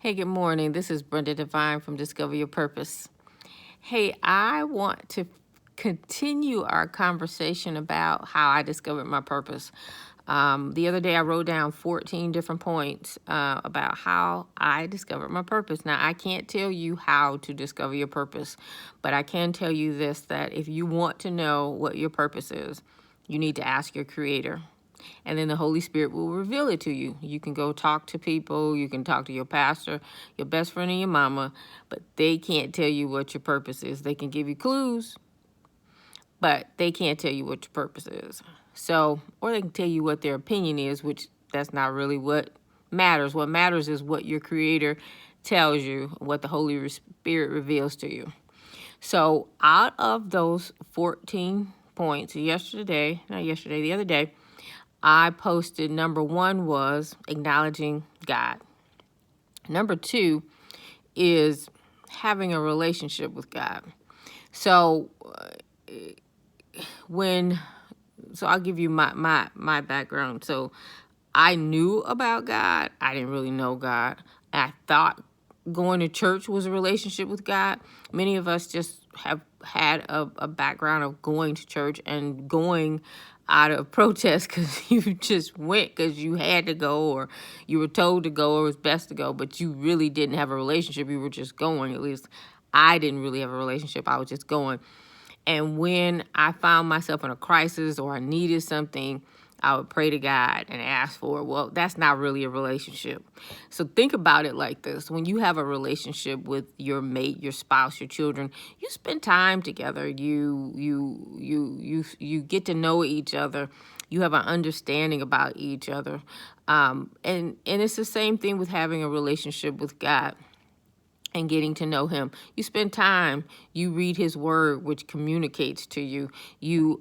Hey, good morning. This is Brenda Devine from Discover Your Purpose. Hey, I want to continue our conversation about how I discovered my purpose. The other day, I wrote down 14 different points about how I discovered my purpose. Now, I can't tell you how to discover your purpose, but I can tell you this, that if you want to know what your purpose is, you need to ask your Creator. And then the Holy Spirit will reveal it to you. You can go talk to people. You can talk to your pastor, your best friend, and your mama, but they can't tell you what your purpose is. They can give you clues, but they can't tell you what your purpose is. So, or they can tell you what their opinion is, which that's not really what matters. What matters is what your Creator tells you, what the Holy Spirit reveals to you. So out of those 14 points, the other day, I posted number 1 was acknowledging God. Number 2 is having a relationship with God. So I'll give you my background. So I knew about God. I didn't really know God. I thought going to church was a relationship with God. Many of us just have had a background of going to church and going out of protest because you just went because you had to go, or you were told to go, or it was best to go, but you really didn't have a relationship. You were just going. At least I didn't really have a relationship. I was just going. And when I found myself in a crisis or I needed something, I would pray to God and ask for it. Well, that's not really a relationship. So think about it like this. When you have a relationship with your mate, your spouse, your children, you spend time together. You get to know each other. You have an understanding about each other. And it's the same thing with having a relationship with God and getting to know him. You spend time, you read his word, which communicates to you. You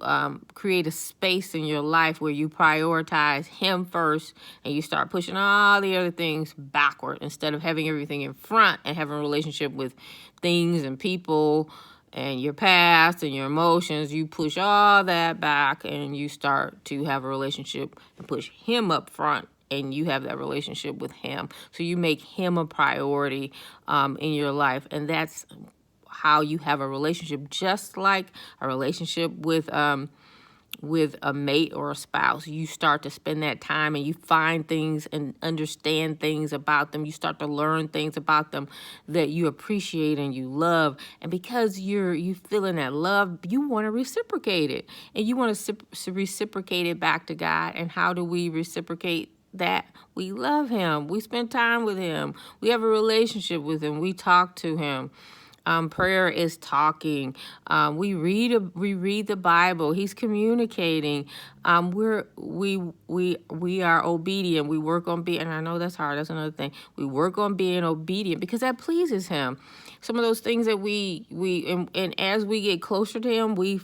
create a space in your life where you prioritize him first, and you start pushing all the other things backward instead of having everything in front and having a relationship with things and people and your past and your emotions. You push all that back and you start to have a relationship and push him up front, and you have that relationship with him. So you make him a priority in your life. And that's how you have a relationship, just like a relationship with a mate or a spouse. You start to spend that time and you find things and understand things about them. You start to learn things about them that you appreciate and you love. And because you feeling that love, you want to reciprocate it. And you want to reciprocate it back to God. And how do we reciprocate that? We love him. We spend time with him. We have a relationship with him. We talk to him. Prayer is talking. We read the Bible. He's communicating. We are obedient. We work on being, and I know that's hard. That's another thing. We work on being obedient because that pleases him. Some of those things that and as we get closer to him, we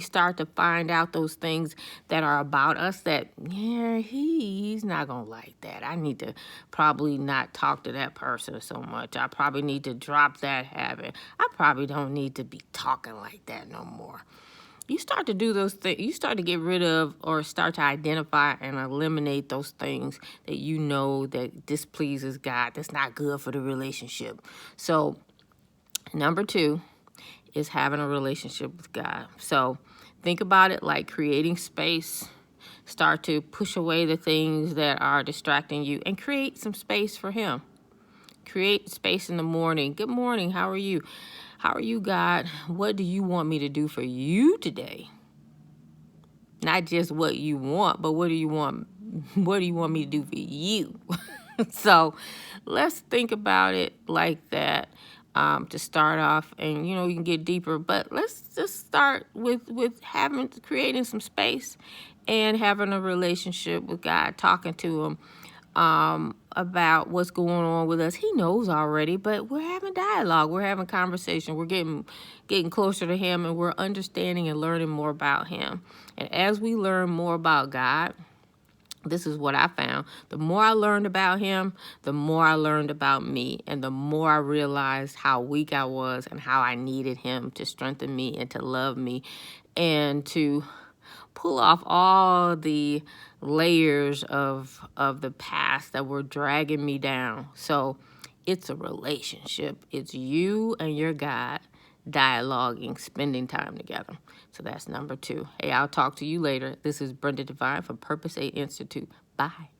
start to find out those things that are about us that, yeah, he's not going to like that. I need to probably not talk to that person so much. I probably need to drop that habit. I probably don't need to be talking like that no more. You start to do those things. You start to get rid of or start to identify and eliminate those things that you know that displeases God. That's not good for the relationship. So, number 2 is having a relationship with God. So think about it like creating space. Start to push away the things that are distracting you and create some space for him. Create space in the morning. Good morning. How are you? How are you, God? What do you want me to do for you today? Not just what you want, but what do you want? What do you want me to do for you? So let's think about it like that. To start off, and you can get deeper, but let's just start with creating some space and having a relationship with God, talking to him about what's going on with us. He knows already, but we're having dialogue, we're having conversation, we're getting closer to him, and we're understanding and learning more about him. And as we learn more about God, this is what I found. The more I learned about him, the more I learned about me, and the more I realized how weak I was and how I needed him to strengthen me and to love me and to pull off all the layers of the past that were dragging me down. So It's a relationship. It's you and your God dialoguing, spending time together. So that's number 2. Hey, I'll talk to you later. This is Brenda Devine from Purpose 8 Institute. Bye.